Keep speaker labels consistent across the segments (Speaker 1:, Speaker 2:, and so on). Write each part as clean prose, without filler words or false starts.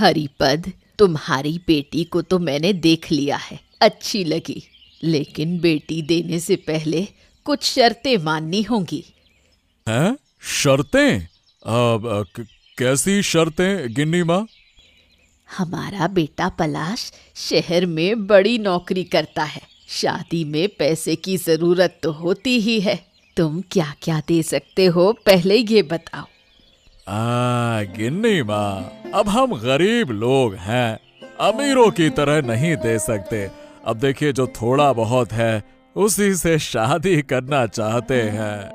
Speaker 1: हरिपद, तुम्हारी बेटी को तो मैंने देख लिया है, अच्छी लगी, लेकिन बेटी देने से पहले कुछ शर्तें माननी होंगी।
Speaker 2: हैं? शर्तें? कैसी शर्तें गिन्नी माँ?
Speaker 1: हमारा बेटा पलाश शहर में बड़ी नौकरी करता है, शादी में पैसे की जरूरत तो होती ही है। तुम क्या क्या दे सकते हो पहले ये बताओ।
Speaker 2: गिन्नी माँ, अब हम गरीब लोग हैं, अमीरों की तरह नहीं दे सकते। अब देखिए, जो थोड़ा बहुत है उसी से शादी करना चाहते हैं।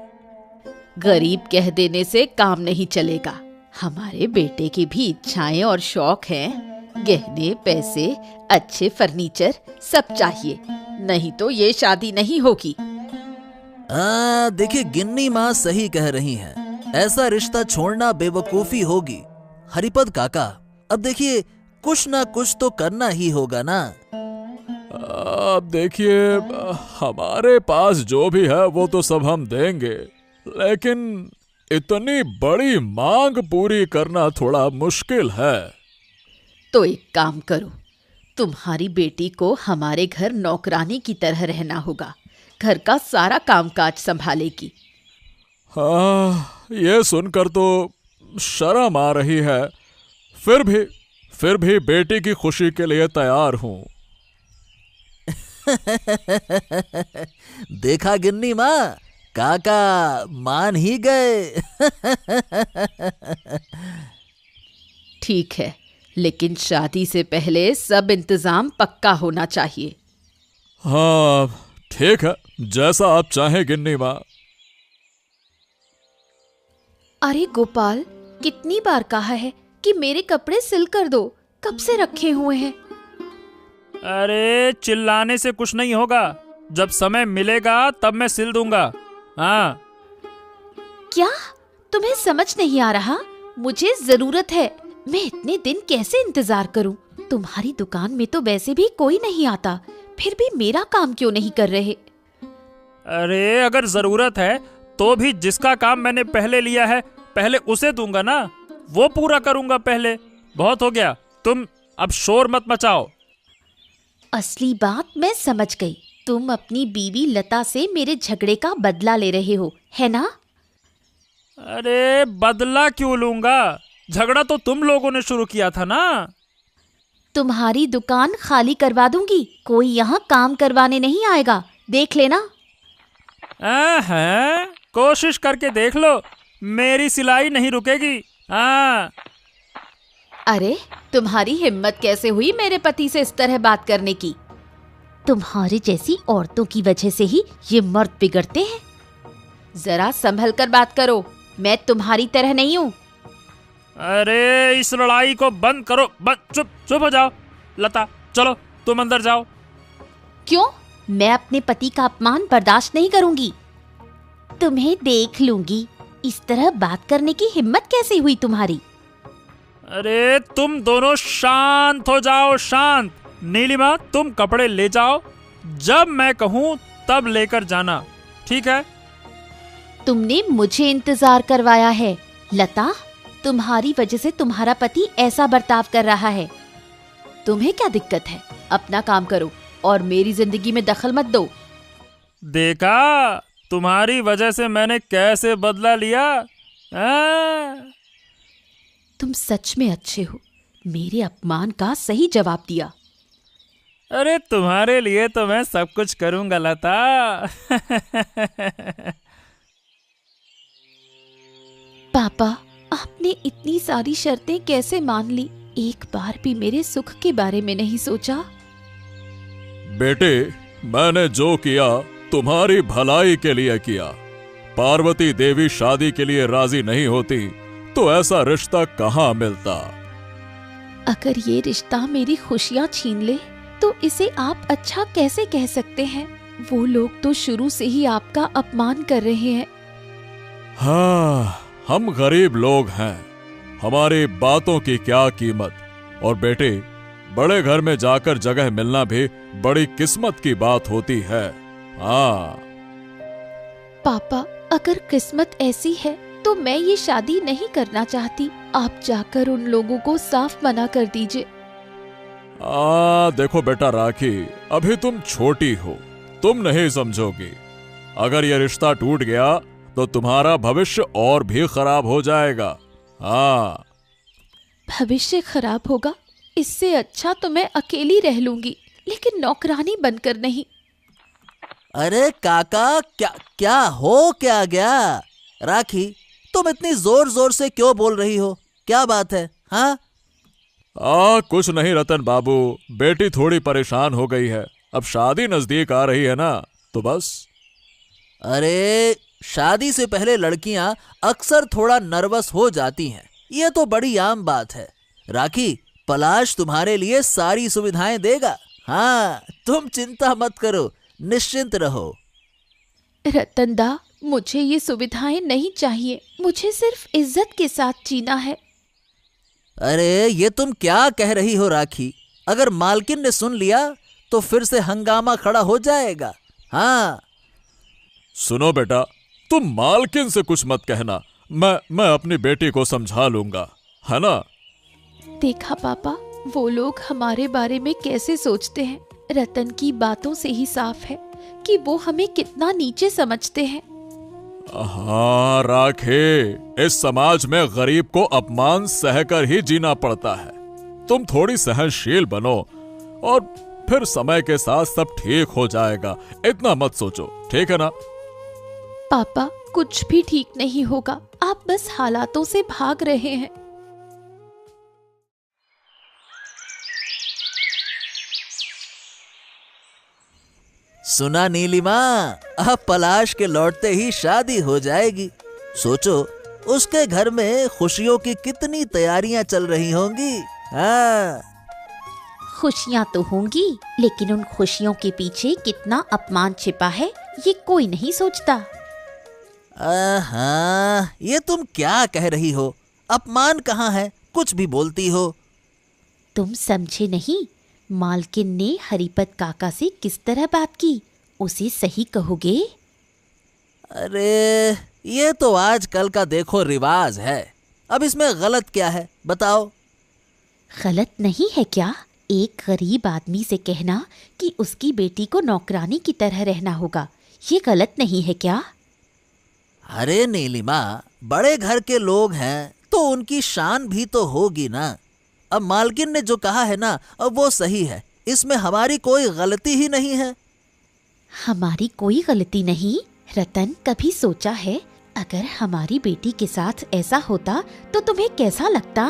Speaker 1: गरीब कह देने से काम नहीं चलेगा। हमारे बेटे की भी इच्छाएं और शौक हैं। गहने, पैसे, अच्छे फर्नीचर सब चाहिए, नहीं तो ये शादी नहीं होगी।
Speaker 3: देखिए, गिन्नी माँ सही कह रही हैं। ऐसा रिश्ता छोड़ना बेवकूफी होगी। हरिपद काका, अब देखिए, कुछ ना कुछ तो करना ही होगा ना।
Speaker 2: अब देखिए, हमारे पास जो भी है वो तो सब हम देंगे, लेकिन इतनी बड़ी मांग पूरी करना थोड़ा मुश्किल है।
Speaker 1: तो एक काम करो, तुम्हारी बेटी को हमारे घर नौकरानी की तरह रहना होगा, घर का सारा कामकाज संभालेगी।
Speaker 2: हाँ, ये सुनकर तो शर्म आ रही है, फिर भी बेटी की खुशी के लिए तैयार हूँ।
Speaker 3: देखा गिन्नी माँ, काका मान ही गए।
Speaker 1: ठीक है, लेकिन शादी से पहले सब इंतजाम पक्का होना चाहिए।
Speaker 2: हाँ ठीक है, जैसा आप चाहें गिन्नी माँ।
Speaker 1: अरे गोपाल, कितनी बार कहा है कि मेरे कपड़े सिल कर दो, कब से रखे हुए हैं।
Speaker 4: अरे चिल्लाने से कुछ नहीं होगा, जब समय मिलेगा तब मैं सिल दूंगा। हाँ।
Speaker 1: क्या तुम्हें समझ नहीं आ रहा? मुझे जरूरत है, मैं इतने दिन कैसे इंतजार करूं? तुम्हारी दुकान में तो वैसे भी कोई नहीं आता, फिर भी मेरा काम क्यों नहीं कर रहे?
Speaker 4: अरे अगर जरूरत है तो भी जिसका काम मैंने पहले लिया है पहले उसे दूंगा ना, वो पूरा करूंगा पहले। बहुत हो गया, तुम अब शोर मत मचाओ।
Speaker 1: असली बात मैं समझ गई, तुम अपनी बीवी लता से मेरे झगड़े का बदला ले रहे हो, है ना?
Speaker 4: अरे बदला क्यों लूंगा, झगड़ा तो तुम लोगों ने शुरू किया था ना।
Speaker 1: तुम्हारी दुकान खाली करवा दूंगी, कोई यहाँ काम करवाने नहीं आएगा, देख लेना।
Speaker 4: हैं? कोशिश करके देख लो, मेरी सिलाई नहीं रुकेगी। हाँ।
Speaker 1: अरे तुम्हारी हिम्मत कैसे हुई मेरे पति से इस तरह बात करने की? तुम्हारी जैसी औरतों की वजह से ही ये मर्द बिगड़ते हैं। जरा संभल कर बात करो, मैं तुम्हारी तरह नहीं हूँ।
Speaker 4: अरे इस लड़ाई को बंद करो, चुप हो जाओ। लता चलो तुम अंदर जाओ।
Speaker 1: क्यों? मैं अपने पति का अपमान बर्दाश्त नहीं करूंगी। तुम्हें देख लूंगी, इस तरह बात करने की हिम्मत कैसे हुई तुम्हारी?
Speaker 4: अरे तुम दोनों शांत हो जाओ, शांत। नीलिमा, तुम कपड़े ले जाओ, जब मैं कहूँ तब लेकर जाना, ठीक है?
Speaker 1: तुमने मुझे इंतजार करवाया है। लता, तुम्हारी वजह से तुम्हारा पति ऐसा बर्ताव कर रहा है। तुम्हें क्या दिक्कत है? अपना काम करो और मेरी जिंदगी में दखल मत दो।
Speaker 4: देखा, तुम्हारी वजह से मैंने कैसे बदला लिया।
Speaker 1: तुम सच में अच्छे हो, मेरे अपमान का सही जवाब दिया।
Speaker 4: अरे तुम्हारे लिए तो मैं सब कुछ करूंगा लता।
Speaker 1: पापा, आपने इतनी सारी शर्तें कैसे मान ली? एक बार भी मेरे सुख के बारे में नहीं सोचा।
Speaker 2: बेटे, मैंने जो किया तुम्हारी भलाई के लिए किया। पार्वती देवी शादी के लिए राजी नहीं होती तो ऐसा रिश्ता कहाँ मिलता।
Speaker 1: अगर ये रिश्ता मेरी खुशियाँ छीन ले तो इसे आप अच्छा कैसे कह सकते हैं? वो लोग तो शुरू से ही आपका अपमान कर रहे हैं।
Speaker 2: हाँ, हम गरीब लोग हैं, हमारी बातों की क्या कीमत। और बेटे, बड़े घर में जाकर जगह मिलना भी बड़ी किस्मत की बात होती है। हाँ
Speaker 1: पापा, अगर किस्मत ऐसी है तो मैं ये शादी नहीं करना चाहती। आप जाकर उन लोगों को साफ मना कर दीजिए।
Speaker 2: देखो बेटा राखी, अभी तुम छोटी हो, तुम नहीं समझोगी। अगर ये रिश्ता टूट गया तो तुम्हारा भविष्य और भी खराब हो जाएगा। हाँ।
Speaker 1: भविष्य खराब होगा? इससे अच्छा तो मैं अकेली रह लूंगी, लेकिन नौकरानी बनकर नहीं।
Speaker 3: अरे काका, क्या हो क्या गया? राखी, तुम इतनी जोर जोर से क्यों बोल रही हो? क्या बात है? हाँ?
Speaker 2: कुछ नहीं रतन बाबू, बेटी थोड़ी परेशान हो गई है। अब शादी नजदीक आ रही है ना, तो बस।
Speaker 3: अरे शादी से पहले लड़कियां अक्सर थोड़ा नर्वस हो जाती हैं, ये तो बड़ी आम बात है। राखी, पलाश तुम्हारे लिए सारी सुविधाएं देगा। हाँ, तुम चिंता मत करो, निश्चिंत रहो।
Speaker 1: रतनदा, मुझे ये सुविधाएं नहीं चाहिए, मुझे सिर्फ इज्जत के साथ जीना है।
Speaker 3: अरे ये तुम क्या कह रही हो राखी? अगर मालकिन ने सुन लिया तो फिर से हंगामा खड़ा हो जाएगा। हाँ।
Speaker 2: सुनो बेटा, तुम मालकिन से कुछ मत कहना, मैं अपनी बेटी को समझा लूंगा, है ना?
Speaker 1: देखा पापा, वो लोग हमारे बारे में कैसे सोचते हैं। रतन की बातों से ही साफ है कि वो हमें कितना नीचे समझते हैं।
Speaker 2: हाँ राखे, इस समाज में गरीब को अपमान सहकर ही जीना पड़ता है। तुम थोड़ी सहनशील बनो और फिर समय के साथ सब ठीक हो जाएगा। इतना मत सोचो, ठीक है ना?
Speaker 1: पापा, कुछ भी ठीक नहीं होगा, आप बस हालातों से भाग रहे हैं।
Speaker 3: सुना नीलिमा, अब पलाश के लौटते ही शादी हो जाएगी। सोचो, उसके घर में खुशियों की कितनी तैयारियां चल रही होंगी। हाँ।
Speaker 1: खुशियां तो होंगी, लेकिन उन खुशियों के पीछे कितना अपमान छिपा है, ये कोई नहीं सोचता।
Speaker 3: हाँ, ये तुम क्या कह रही हो? अपमान कहाँ है? कुछ भी बोलती हो।
Speaker 1: तुम समझे नहीं? मालकिन ने हरिपत काका से किस तरह बात की, उसे सही कहोगे?
Speaker 3: अरे ये तो आजकल का देखो रिवाज है, अब इसमें गलत क्या है बताओ?
Speaker 1: गलत नहीं है क्या एक गरीब आदमी से कहना कि उसकी बेटी को नौकरानी की तरह रहना होगा? ये गलत नहीं है क्या?
Speaker 3: अरे नीलिमा, बड़े घर के लोग हैं तो उनकी शान भी तो होगी ना। अब मालकिन ने जो कहा है ना, अब वो सही है, इसमें हमारी कोई गलती ही नहीं है।
Speaker 1: हमारी कोई गलती नहीं? रतन, कभी सोचा है अगर हमारी बेटी के साथ ऐसा होता तो तुम्हें कैसा लगता?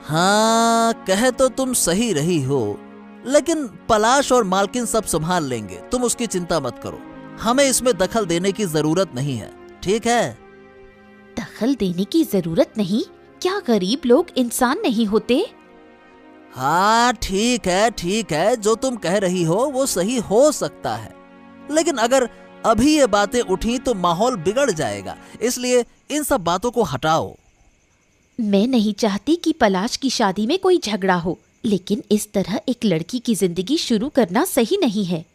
Speaker 3: हाँ, कहे तो तुम सही रही हो, लेकिन पलाश और मालकिन सब संभाल लेंगे, तुम उसकी चिंता मत करो। हमें इसमें दखल देने की जरूरत नहीं है, ठीक है?
Speaker 1: दखल देने की जरूरत नहीं? क्या गरीब लोग इंसान नहीं होते?
Speaker 3: हाँ ठीक है, जो तुम कह रही हो वो सही हो सकता है, लेकिन अगर अभी ये बातें उठी तो माहौल बिगड़ जाएगा, इसलिए इन सब बातों को हटाओ।
Speaker 1: मैं नहीं चाहती कि पलाश की शादी में कोई झगड़ा हो, लेकिन इस तरह एक लड़की की जिंदगी शुरू करना सही नहीं है।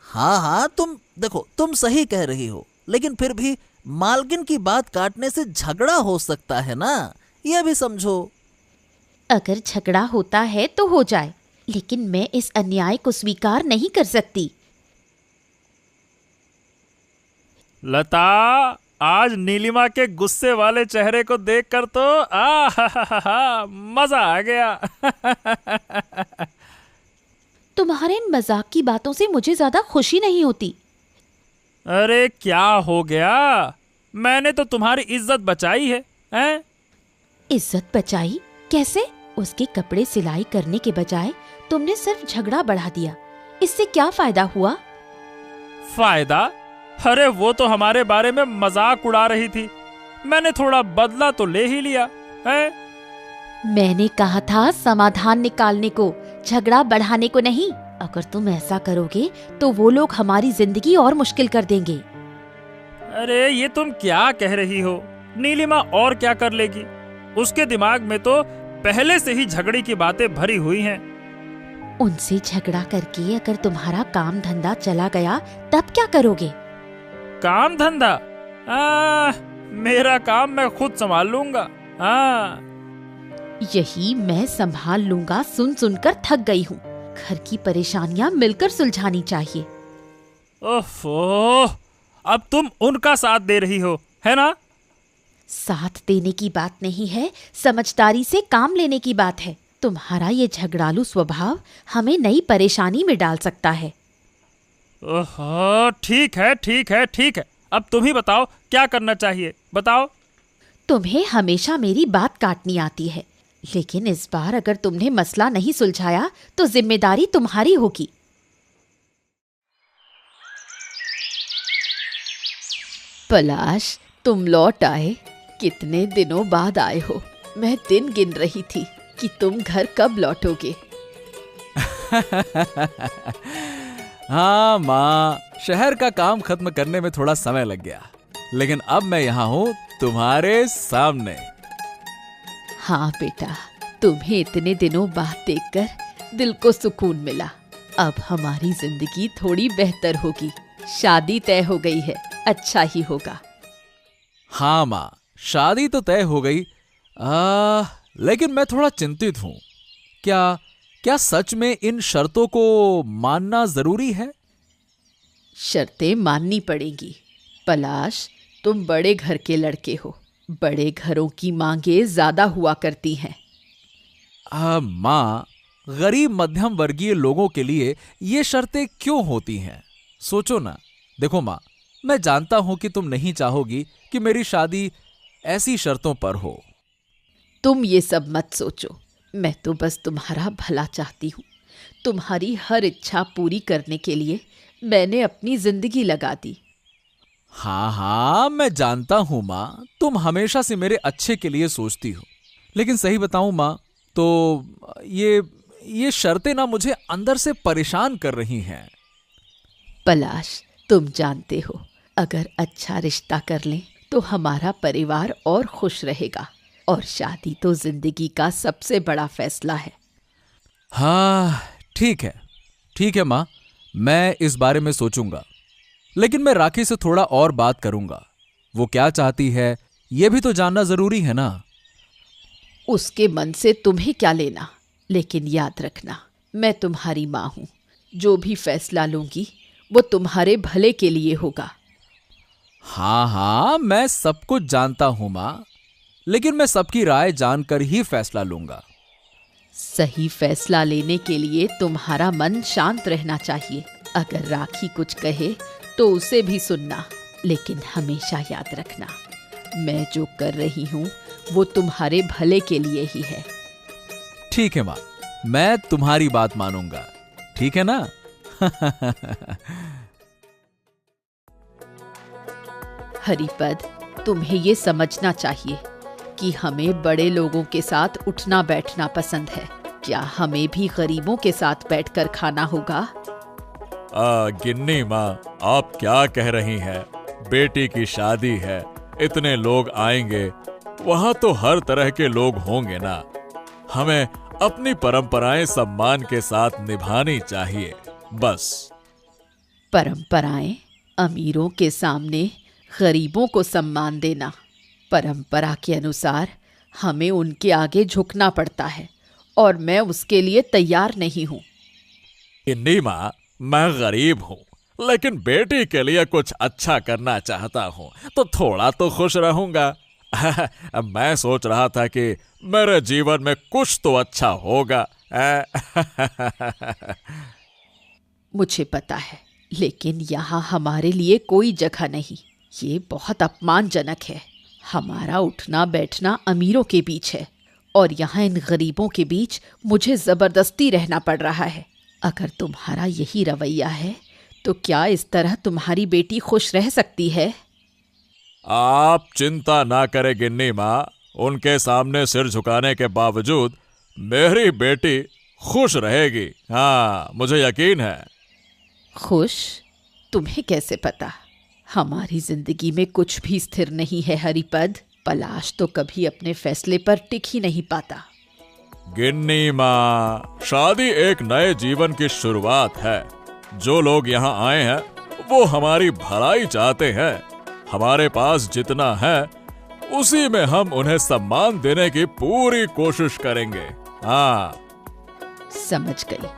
Speaker 3: हाँ, तुम देखो, तुम सही कह रही हो, लेकिन फिर भी मालकिन की बात काटने से झगड़ा हो सकता है ना, यह भी समझो।
Speaker 1: अगर झगड़ा होता है तो हो जाए, लेकिन मैं इस अन्याय को स्वीकार नहीं कर सकती।
Speaker 4: लता, आज नीलिमा के गुस्से वाले चेहरे को देखकर तो मजा आ गया।
Speaker 1: तुम्हारे इन मजाक की बातों से मुझे ज्यादा खुशी नहीं होती।
Speaker 4: अरे क्या हो गया? मैंने तो तुम्हारी इज्जत बचाई है, हैं?
Speaker 1: इज्जत बचाई? कैसे? उसके कपड़े सिलाई करने के बजाय तुमने सिर्फ झगड़ा बढ़ा दिया, इससे क्या फायदा हुआ?
Speaker 4: फायदा? अरे वो तो हमारे बारे में मजाक उड़ा रही थी, मैंने थोड़ा बदला तो ले ही लिया है।
Speaker 1: मैंने कहा था समाधान निकालने को, झगड़ा बढ़ाने को नहीं। अगर तुम ऐसा करोगे तो वो लोग हमारी जिंदगी और मुश्किल कर देंगे।
Speaker 4: अरे ये तुम क्या कह रही हो? नीलिमा और क्या कर लेगी? उसके दिमाग में तो पहले से ही झगड़े की बातें भरी हुई हैं।
Speaker 1: उनसे झगड़ा करके अगर तुम्हारा काम धंधा चला गया तब क्या करोगे?
Speaker 4: काम धंधा? मेरा काम मैं खुद संभाल लूंगा। हाँ।
Speaker 1: यही मैं संभाल लूंगा सुन सुनकर थक गई हूँ। घर की परेशानियां मिलकर सुलझानी चाहिए।
Speaker 4: ओफो, अब तुम उनका साथ दे रही हो, है ना?
Speaker 1: साथ देने की बात नहीं है, समझदारी से काम लेने की बात है। तुम्हारा ये झगड़ालू स्वभाव हमें नई परेशानी में डाल सकता है।
Speaker 4: ओहो, ठीक है ठीक है ठीक है, अब तुम ही बताओ क्या करना चाहिए, बताओ।
Speaker 1: तुम्हें हमेशा मेरी बात काटनी आती है, लेकिन इस बार अगर तुमने मसला नहीं सुलझाया तो जिम्मेदारी तुम्हारी होगी। पलाश, तुम लौट आए। कितने दिनों बाद आए हो। मैं दिन गिन रही थी कि तुम घर कब लौटोगे।
Speaker 2: हाँ माँ, शहर का काम खत्म करने में थोड़ा समय लग गया, लेकिन अब मैं यहाँ हूँ तुम्हारे सामने।
Speaker 1: हाँ बेटा, तुम्हें इतने दिनों बाद देखकर दिल को सुकून मिला। अब हमारी जिंदगी थोड़ी बेहतर होगी। शादी तय हो गई है, अच्छा ही होगा।
Speaker 2: हाँ माँ, शादी तो तय हो गई, लेकिन मैं थोड़ा चिंतित हूँ। क्या सच में इन शर्तों को मानना जरूरी है?
Speaker 1: शर्तें माननी पड़ेंगी। पलाश, तुम बड़े घर के लड़के हो। बड़े घरों की मांगे ज्यादा हुआ करती हैं।
Speaker 2: माँ, गरीब मध्यम वर्गीय लोगों के लिए ये शर्तें क्यों होती हैं? सोचो ना। देखो माँ, मैं जानता हूं कि तुम नहीं चाहोगी कि मेरी शादी ऐसी शर्तों पर हो।
Speaker 1: तुम ये सब मत सोचो, मैं तो बस तुम्हारा भला चाहती हूँ। तुम्हारी हर इच्छा पूरी करने के लिए मैंने अपनी जिंदगी लगा दी।
Speaker 2: हाँ, मैं जानता हूं माँ, तुम हमेशा से मेरे अच्छे के लिए सोचती हो। लेकिन सही बताऊं माँ, तो ये शर्तें ना मुझे अंदर से परेशान कर रही हैं।
Speaker 1: पलाश, तुम जानते हो, अगर अच्छा रिश्ता कर लें तो हमारा परिवार और खुश रहेगा, और शादी तो जिंदगी का सबसे बड़ा फैसला है।
Speaker 2: हाँ, ठीक है माँ, मैं इस बारे में सोचूंगा। लेकिन मैं राखी से थोड़ा और बात करूंगा। वो क्या चाहती है ये भी तो जानना जरूरी है ना।
Speaker 1: उसके मन से तुम्हें क्या लेना, लेकिन याद रखना, मैं तुम्हारी माँ हूँ। जो भी फैसला लूंगी वो तुम्हारे भले के लिए होगा।
Speaker 2: हाँ, मैं सब कुछ जानता हूं माँ, लेकिन मैं सबकी राय जानकर ही फैसला लूंगा।
Speaker 1: सही फैसला लेने के लिए तुम्हारा मन शांत रहना चाहिए। अगर राखी कुछ कहे तो उसे भी सुनना, लेकिन हमेशा याद रखना, मैं जो कर रही हूँ वो तुम्हारे भले के लिए ही है।
Speaker 2: ठीक है माँ, मैं तुम्हारी बात मानूंगा, ठीक है ना?
Speaker 1: हरिपद, तुम्हें ये समझना चाहिए कि हमें बड़े लोगों के साथ उठना बैठना पसंद है। क्या हमें भी गरीबों के साथ बैठकर खाना होगा?
Speaker 2: गिन्नी माँ, आप क्या कह रही हैं? बेटी की शादी है, इतने लोग आएंगे, वहाँ तो हर तरह के लोग होंगे ना। हमें अपनी परंपराएं सम्मान के साथ निभानी चाहिए, बस।
Speaker 1: परंपराएं? अमीरों के सामने गरीबों को सम्मान देना। परंपरा के अनुसार हमें उनके आगे झुकना पड़ता है, और मैं उसके लिए तैयार नहीं हूँ।
Speaker 2: गिन्नी माँ, मैं गरीब हूँ, लेकिन बेटी के लिए कुछ अच्छा करना चाहता हूँ, तो थोड़ा तो खुश रहूंगा। मैं सोच रहा था कि मेरे जीवन में कुछ तो अच्छा होगा।
Speaker 1: मुझे पता है, लेकिन यहाँ हमारे लिए कोई जगह नहीं। ये बहुत अपमानजनक है। हमारा उठना बैठना अमीरों के बीच है, और यहाँ इन गरीबों के बीच मुझे जबरदस्ती रहना पड़ रहा है। अगर तुम्हारा यही रवैया है तो क्या इस तरह तुम्हारी बेटी खुश रह सकती है?
Speaker 2: आप चिंता ना करें गिन्नी माँ, उनके सामने सिर झुकाने के बावजूद मेरी बेटी खुश रहेगी। हाँ, मुझे यकीन है।
Speaker 1: खुश? तुम्हें कैसे पता? हमारी जिंदगी में कुछ भी स्थिर नहीं है हरिपद। पलाश तो कभी अपने फैसले पर टिक ही नहीं पाता।
Speaker 2: गिन्नी माँ, शादी एक नए जीवन की शुरुआत है। जो लोग यहाँ आए हैं वो हमारी भलाई चाहते हैं। हमारे पास जितना है उसी में हम उन्हें सम्मान देने की पूरी कोशिश करेंगे। हाँ,
Speaker 1: समझ गई,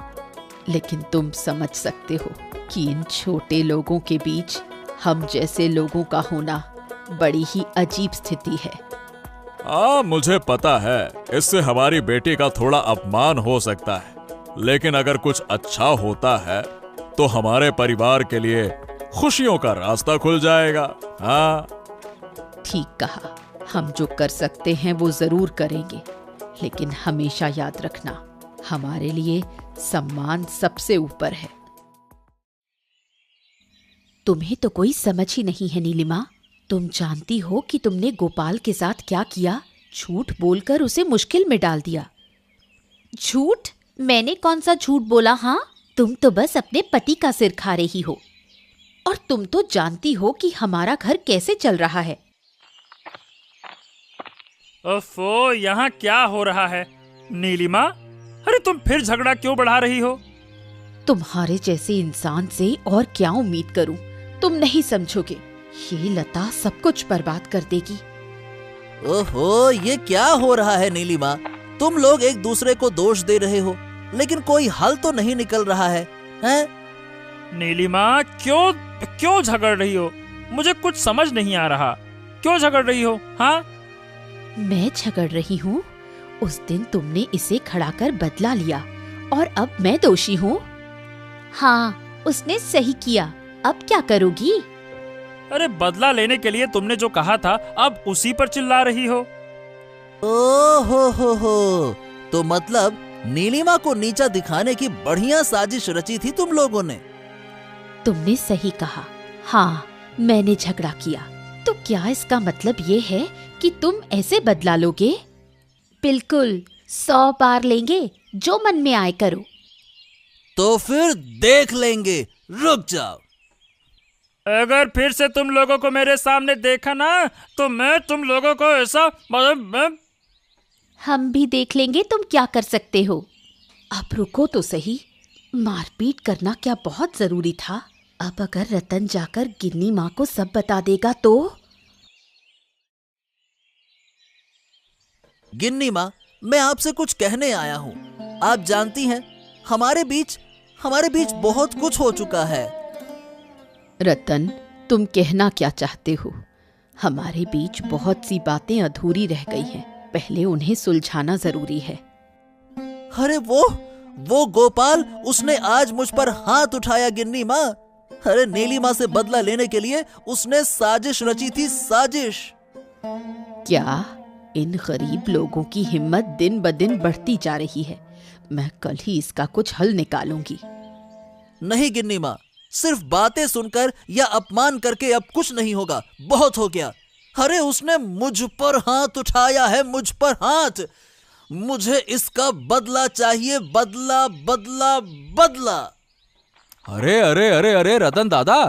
Speaker 1: लेकिन तुम समझ सकते हो कि इन छोटे लोगों के बीच हम जैसे लोगों का होना बड़ी ही अजीब स्थिति है।
Speaker 2: हाँ, मुझे पता है इससे हमारी बेटी का थोड़ा अपमान हो सकता है, लेकिन अगर कुछ अच्छा होता है तो हमारे परिवार के लिए खुशियों का रास्ता खुल जाएगा। हाँ,
Speaker 1: ठीक कहा, हम जो कर सकते हैं वो जरूर करेंगे, लेकिन हमेशा याद रखना, हमारे लिए सम्मान सबसे ऊपर है। तुम्हें तो कोई समझ ही नहीं है नीलिमा। तुम जानती हो कि तुमने गोपाल के साथ क्या किया? झूठ बोलकर उसे मुश्किल में डाल दिया। झूठ? मैंने कौन सा झूठ बोला? हाँ, तुम तो बस अपने पति का सिर खा रही हो, और तुम तो जानती हो कि हमारा घर कैसे चल रहा है।
Speaker 4: ओफो, यहाँ क्या हो रहा है? नीलिमा, अरे तुम फिर झगड़ा क्यों बढ़ा रही हो?
Speaker 1: तुम्हारे जैसे इंसान से और क्या उम्मीद करूं? तुम नहीं समझोगे, ये लता सब कुछ बर्बाद कर देगी।
Speaker 3: ओहो, ये क्या हो रहा है नीलिमा? तुम लोग एक दूसरे को दोष दे रहे हो, लेकिन कोई हल तो नहीं निकल रहा है, हैं?
Speaker 4: नीलिमा, क्यों झगड़ रही हो? मुझे कुछ समझ नहीं आ रहा। क्यों झगड़ रही हो? हाँ,
Speaker 1: मैं झगड़ रही हूँ? उस दिन तुमने इसे खड़ा कर बदला लिया और अब मैं दोषी हूँ? हाँ, उसने सही किया। अब क्या करोगी?
Speaker 4: अरे बदला लेने के लिए तुमने जो कहा था, अब उसी पर चिल्ला रही हो।
Speaker 3: हो, तो मतलब नीलिमा को नीचा दिखाने की बढ़िया साजिश रची थी तुम लोगों ने।
Speaker 1: तुमने सही कहा। हाँ, मैंने झगड़ा किया। तो क्या इसका मतलब ये है कि तुम ऐसे बदला लोगे? बिल्कुल, 100 बार लेंगे, जो मन में आए करो।
Speaker 3: तो फिर देख लेंगे, रुक जाओ।
Speaker 4: अगर फिर से तुम लोगों को मेरे सामने देखा ना, तो मैं तुम लोगों को ऐसा
Speaker 1: हम भी देख लेंगे तुम क्या कर सकते हो। अब रुको तो सही, मारपीट करना क्या बहुत जरूरी था? अब अगर रतन जाकर गिन्नी माँ को सब बता देगा तो?
Speaker 3: गिन्नी माँ, मैं आपसे कुछ कहने आया हूँ। आप जानती हैं, हमारे बीच बहुत कुछ हो चुका है।
Speaker 1: रतन, तुम कहना क्या चाहते हो? हमारे बीच बहुत सी बातें अधूरी रह गई हैं, पहले उन्हें सुलझाना जरूरी है।
Speaker 3: अरे वो गोपाल, उसने आज मुझ पर हाथ उठाया गिन्नी माँ। अरे नीलिमा से बदला लेने के लिए उसने साजिश रची थी, साजिश।
Speaker 1: क्या? इन गरीब लोगों की हिम्मत दिन ब दिन बढ़ती जा रही है। मैं कल ही इसका कुछ हल निकालूंगी।
Speaker 3: नहीं गिन्नी माँ, सिर्फ बातें सुनकर या अपमान करके अब कुछ नहीं होगा, बहुत हो गया। अरे उसने मुझ पर हाथ उठाया है, मुझ पर हाथ। मुझे इसका बदला चाहिए, बदला बदला बदला।
Speaker 2: अरे अरे अरे अरे रतन दादा,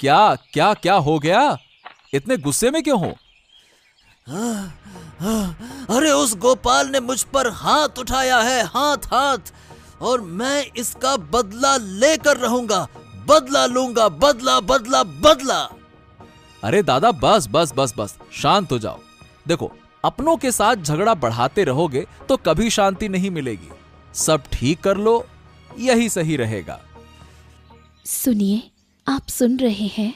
Speaker 2: क्या क्या क्या हो गया? इतने गुस्से में क्यों हो?
Speaker 3: अरे उस गोपाल ने मुझ पर हाथ उठाया है, हाथ, और मैं इसका बदला लेकर रहूंगा। बदला लूंगा, बदला बदला बदला।
Speaker 2: अरे दादा, बस बस बस बस, शांत हो जाओ। देखो, अपनों के साथ झगड़ा बढ़ाते रहोगे तो कभी शांति नहीं मिलेगी। सब ठीक कर लो, यही सही रहेगा।
Speaker 1: सुनिए, आप सुन रहे हैं?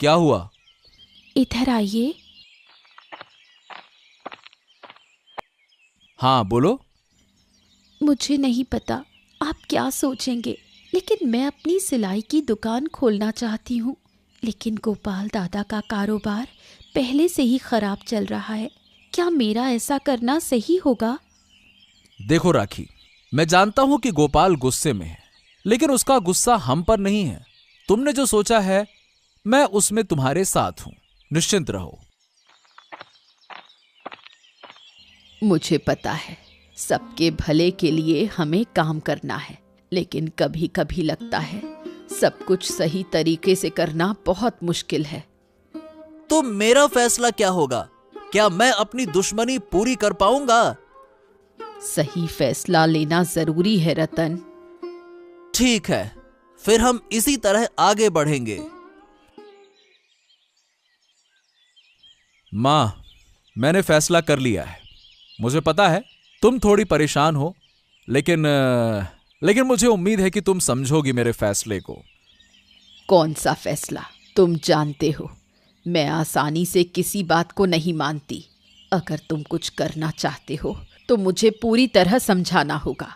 Speaker 2: क्या हुआ?
Speaker 1: इधर आइए।
Speaker 2: हाँ, बोलो।
Speaker 1: मुझे नहीं पता आप क्या सोचेंगे, लेकिन मैं अपनी सिलाई की दुकान खोलना चाहती हूँ। लेकिन गोपाल दादा का कारोबार पहले से ही खराब चल रहा है। क्या मेरा ऐसा करना सही होगा?
Speaker 2: देखो राखी, मैं जानता हूं कि गोपाल गुस्से में है, लेकिन उसका गुस्सा हम पर नहीं है। तुमने जो सोचा है, मैं उसमें तुम्हारे साथ हूं, निश्चिंत रहो।
Speaker 1: मुझे पता है, सबके भले के लिए हमें काम करना है, लेकिन कभी कभी लगता है सब कुछ सही तरीके से करना बहुत मुश्किल है।
Speaker 3: तो मेरा फैसला क्या होगा? क्या मैं अपनी दुश्मनी पूरी कर पाऊंगा?
Speaker 1: सही फैसला लेना जरूरी है रतन।
Speaker 3: ठीक है, फिर हम इसी तरह आगे बढ़ेंगे।
Speaker 2: मां, मैंने फैसला कर लिया है। मुझे पता है तुम थोड़ी परेशान हो, लेकिन मुझे उम्मीद है कि तुम समझोगी मेरे फैसले को।
Speaker 1: कौन सा फैसला? तुम जानते हो मैं आसानी से किसी बात को नहीं मानती। अगर तुम कुछ करना चाहते हो तो मुझे पूरी तरह समझाना होगा।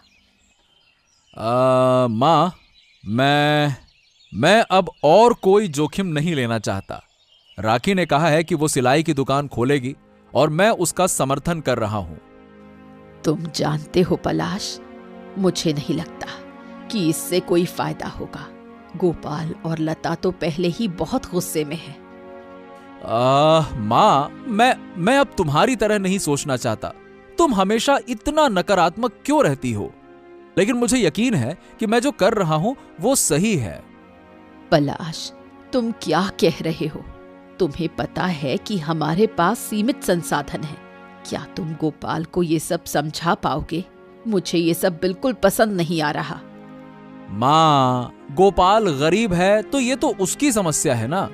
Speaker 2: माँ, मैं अब और कोई जोखिम नहीं लेना चाहता। राखी ने कहा है कि वो सिलाई की दुकान खोलेगी और मैं उसका समर्थन कर रहा हूं।
Speaker 1: तुम जानते हो पलाश, मुझे नहीं लगता कि इससे कोई फायदा होगा। गोपाल और लता तो पहले ही बहुत गुस्से में है।
Speaker 2: माँ, मैं अब तुम्हारी तरह नहीं सोचना चाहता। तुम हमेशा इतना नकारात्मक क्यों रहती हो? लेकिन मुझे यकीन है कि मैं जो कर रहा हूं वो सही है।
Speaker 1: पलाश, तुम क्या कह रहे हो? तुम्हें पता है कि हमारे पास सीमित संसाधन हैं। क्या तुम गोपाल को ये सब समझा पाओगे? मुझे ये सब बिल्कुल पसंद नहीं आ रहा।
Speaker 2: माँ, गोपाल गरीब है तो ये तो उसकी समस्या है ना,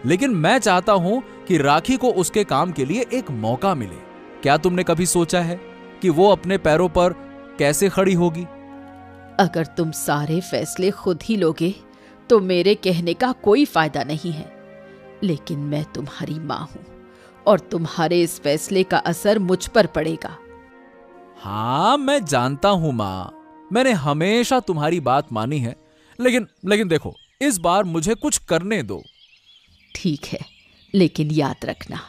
Speaker 2: लेकिन मैं चाहता हूं कि राखी को उसके काम के लिए एक मौका मिले। क्या तुमने कभी सोचा है कि वो अपने पैरों पर कैसे खड़ी होगी?
Speaker 1: अगर तुम सारे फैसले खुद ही लोगे तो मेरे कहने का कोई फायदा नहीं है। लेकिन मैं तुम्हारी माँ हूं और तुम्हारे इस फैसले का असर मुझ पर पड़ेगा।
Speaker 2: हाँ, मैं जानता हूं माँ, मैंने हमेशा तुम्हारी बात मानी है, लेकिन देखो, इस बार मुझे कुछ करने दो।
Speaker 1: ठीक है, लेकिन याद रखना,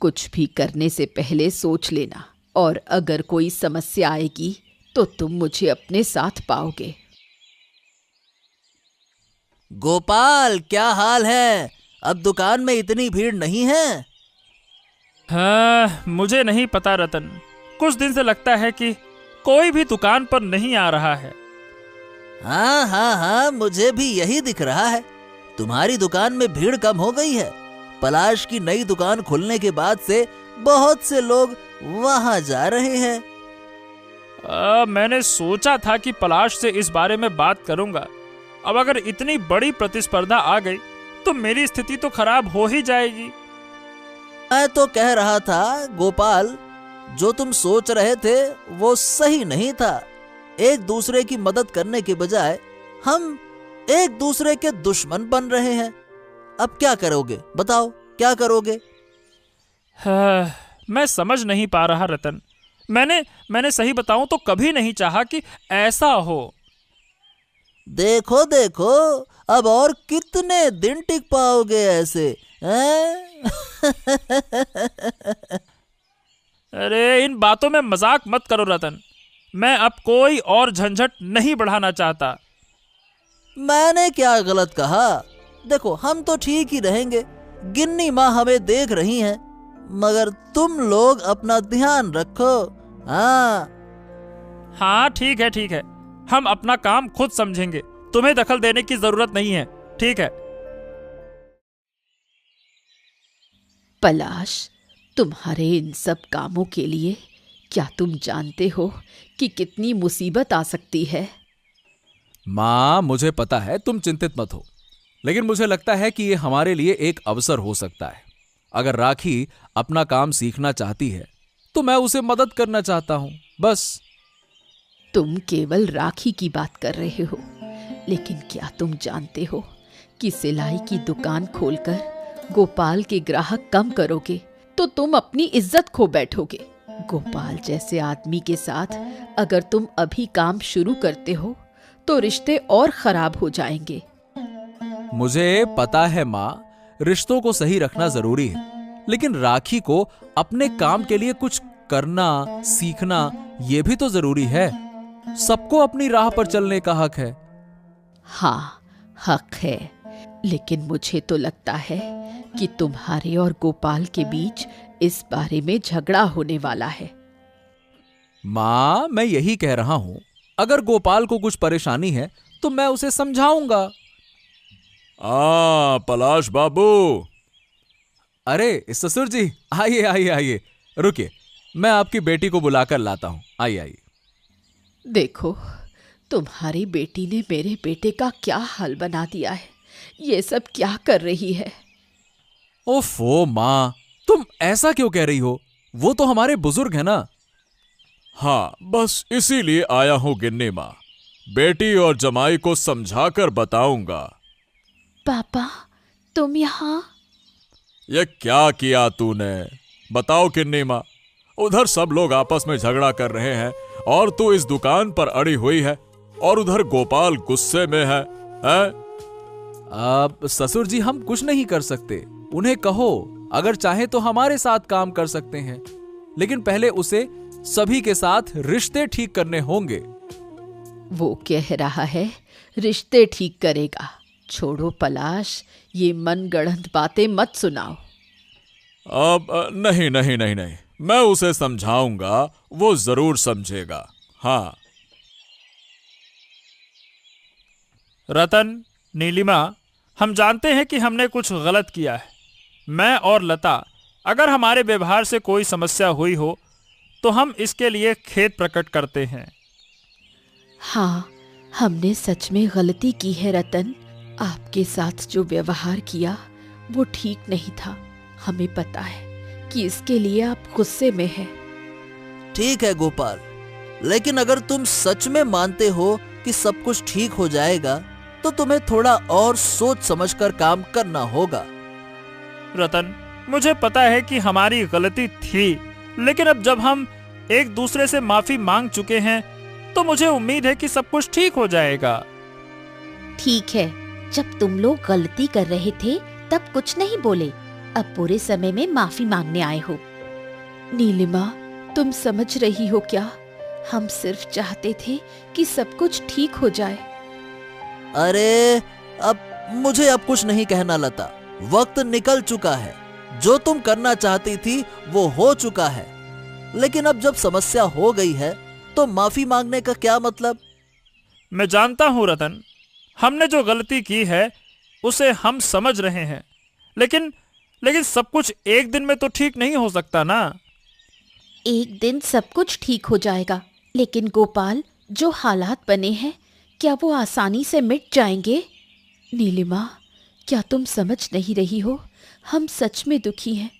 Speaker 1: कुछ भी करने से पहले सोच लेना, और अगर कोई समस्या आएगी तो तुम मुझे अपने साथ पाओगे।
Speaker 3: गोपाल, क्या हाल है? अब दुकान में इतनी भीड़ नहीं है?
Speaker 4: हाँ, मुझे नहीं पता रतन। कुछ दिन से लगता है कि कोई भी दुकान पर नहीं आ रहा है।
Speaker 3: हाँ हाँ हाँ, मुझे भी यही दिख रहा है। तुम्हारी दुकान में भीड़ कम हो गई है। पलाश की नई दुकान खुलने के बाद से बहुत से लोग वहां जा रहे हैं।
Speaker 4: मैंने सोचा था कि पलाश से इस बारे में बात करूंगा। अब अगर इतनी बड़ी प्रतिस्पर्धा आ गई तो मेरी स्थिति तो खराब हो ही जाएगी।
Speaker 3: मैं तो कह रहा था गोपाल, जो तुम सोच रहे थे वो सही नहीं था। एक दूसरे की मदद करने के बजाय हम एक दूसरे के दुश्मन बन रहे हैं। अब क्या करोगे? बताओ, क्या करोगे?
Speaker 4: हाँ, मैं समझ नहीं पा रहा रतन। मैंने सही बताऊं तो कभी नहीं चाहा कि ऐसा हो।
Speaker 3: देखो देखो, अब और कितने दिन टिक पाओगे ऐसे, हैं?
Speaker 4: अरे, इन बातों में मजाक मत करो रतन। मैं अब कोई और झंझट नहीं बढ़ाना चाहता।
Speaker 3: मैंने क्या गलत कहा? देखो, हम तो ठीक ही रहेंगे। गिन्नी माँ हमें देख रही हैं, मगर तुम लोग अपना ध्यान रखो।
Speaker 4: हाँ, ठीक है। हम अपना काम खुद समझेंगे। तुम्हें दखल देने की जरूरत नहीं है। ठीक है।
Speaker 1: पलाश, तुम्हारे इन सब कामों के लिए क्या तुम जानते हो कि कितनी मुसीबत आ सकती है?
Speaker 2: माँ, मुझे पता है, तुम चिंतित मत हो, लेकिन मुझे लगता है कि ये हमारे लिए एक अवसर हो सकता है। अगर राखी अपना काम सीखना चाहती है तो मैं उसे मदद करना चाहता हूं, बस।
Speaker 1: तुम केवल राखी की बात कर रहे हो, लेकिन क्या तुम जानते हो कि सिलाई की दुकान खोलकर गोपाल के ग्राहक कम करोगे तो तुम अपनी इज्जत खो बैठोगे। गोपाल जैसे आदमी के साथ अगर तुम अभी काम शुरू करते हो तो रिश्ते और खराब हो जाएंगे।
Speaker 2: मुझे पता है माँ, रिश्तों को सही रखना जरूरी है, लेकिन राखी को अपने काम के लिए कुछ करना, सीखना, ये भी तो जरूरी है। सबको अपनी राह पर चलने का हक है।
Speaker 1: हाँ, हक है, लेकिन मुझे तो लगता है कि तुम्हारे और गोपाल के बीच इस बारे में झगड़ा होने वाला है।
Speaker 2: माँ, मैं यही कह रहा हूं, अगर गोपाल को कुछ परेशानी है तो मैं उसे समझाऊंगा। पलाश बाबू। अरे ससुर जी, आइए, रुकिए, मैं आपकी बेटी को बुलाकर लाता हूं। आइए।
Speaker 1: देखो, तुम्हारी बेटी ने मेरे बेटे का क्या हाल बना दिया है। ये सब क्या कर रही है?
Speaker 2: ओफो माँ, तुम ऐसा क्यों कह रही हो?
Speaker 5: वो तो हमारे बुजुर्ग हैं ना।
Speaker 2: हाँ, बस इसीलिए आया हूं गिन्नी माँ। बेटी और जमाई को समझाकर बताऊंगा।
Speaker 1: पापा, तुम यहाँ?
Speaker 2: ये क्या किया तूने? बताओ गिन्नी माँ। उधर सब लोग आपस में झगड़ा कर रहे हैं और तू इस दुकान पर अड़ी हुई है, और उधर गोपाल गुस्से में है, हैं?
Speaker 5: अब ससुर जी, हम कुछ नहीं कर सकते। उन्हें कहो, अगर चाहे तो हमारे साथ काम कर सकते हैं, लेकिन पहले उसे सभी के साथ रिश्ते ठीक करने होंगे।
Speaker 1: वो कह रहा है रिश्ते ठीक करेगा। छोड़ो पलाश, ये मनगढ़ंत बातें मत सुनाओ।
Speaker 2: अब नहीं नहीं नहीं नहीं, मैं उसे समझाऊंगा, वो जरूर समझेगा। हाँ।
Speaker 4: रतन, नीलिमा, हम जानते हैं कि हमने कुछ गलत किया है। मैं और लता, अगर हमारे व्यवहार से कोई समस्या हुई हो तो हम इसके लिए खेद प्रकट करते हैं।
Speaker 1: हाँ, हमने सच में गलती की है रतन। आपके साथ जो व्यवहार किया वो ठीक नहीं था। हमें पता है कि इसके लिए आप गुस्से में हैं।
Speaker 3: ठीक है गोपाल, लेकिन अगर तुम सच में मानते हो कि सब कुछ ठीक हो जाएगा तो तुम्हें थोड़ा और सोच समझकर काम करना होगा।
Speaker 4: रतन, मुझे पता है कि हमारी गलती थी, लेकिन अब जब हम एक दूसरे से माफी मांग चुके हैं तो मुझे उम्मीद है कि सब कुछ ठीक हो जाएगा।
Speaker 1: ठीक है, जब तुम लोग गलती कर रहे थे तब कुछ नहीं बोले, अब पूरे समय में माफी मांगने आए हो। नीलिमा, तुम समझ रही हो क्या? हम सिर्फ चाहते थे कि सब कुछ ठीक हो जाए।
Speaker 3: अरे अब मुझे अब कुछ नहीं कहना लता, वक्त निकल चुका है। जो तुम करना चाहती थी वो हो चुका है, लेकिन अब जब समस्या हो गई है तो माफी मांगने का क्या मतलब?
Speaker 4: मैं जानता हूँ रतन, हमने जो गलती की है उसे हम समझ रहे हैं, लेकिन सब कुछ एक दिन में तो ठीक नहीं हो सकता ना।
Speaker 1: एक दिन सब कुछ ठीक हो जाएगा, लेकिन गोपाल, जो हालात बने हैं क्या वो आसानी से मिट जाएंगे? नीलिमा, क्या तुम समझ नहीं रही हो? हम सच में दुखी हैं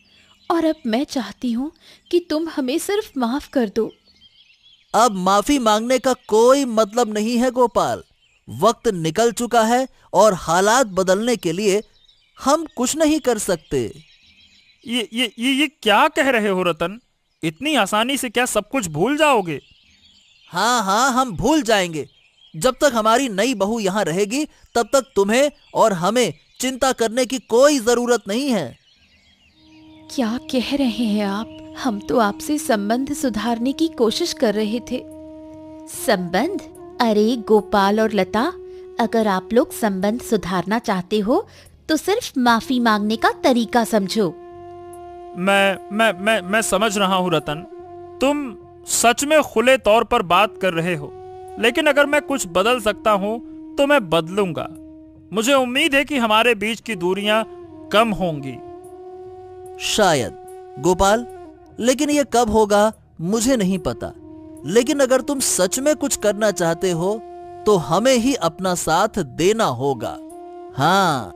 Speaker 1: और अब मैं चाहती हूँ कि तुम हमें सिर्फ माफ कर दो।
Speaker 3: अब माफी मांगने का कोई मतलब नहीं है गोपाल। वक्त निकल चुका है और हालात बदलने के लिए हम कुछ नहीं कर सकते।
Speaker 4: ये क्या कह रहे हो रतन? इतनी आसानी से क्या सब कुछ भूल जाओगे?
Speaker 3: हाँ, हम भूल जाएंगे। जब तक हमारी नई बहू यहाँ रहेगी तब तक तुम्हें और हमें चिंता करने की कोई जरूरत नहीं है।
Speaker 1: क्या कह रहे हैं आप? हम तो आपसे संबंध सुधारने की कोशिश कर रहे थे। संबंध? अरे गोपाल और लता, अगर आप लोग संबंध सुधारना चाहते हो तो सिर्फ माफी मांगने का तरीका समझो।
Speaker 4: मैं समझ रहा हूँ रतन, तुम सच में खुले तौर पर बात कर रहे हो, लेकिन अगर मैं कुछ बदल सकता हूँ तो मैं बदलूंगा। मुझे उम्मीद है कि हमारे बीच की दूरियां कम होंगी।
Speaker 3: शायद गोपाल, लेकिन ये कब होगा मुझे नहीं पता। लेकिन अगर तुम सच में कुछ करना चाहते हो तो हमें ही अपना साथ देना होगा। हाँ,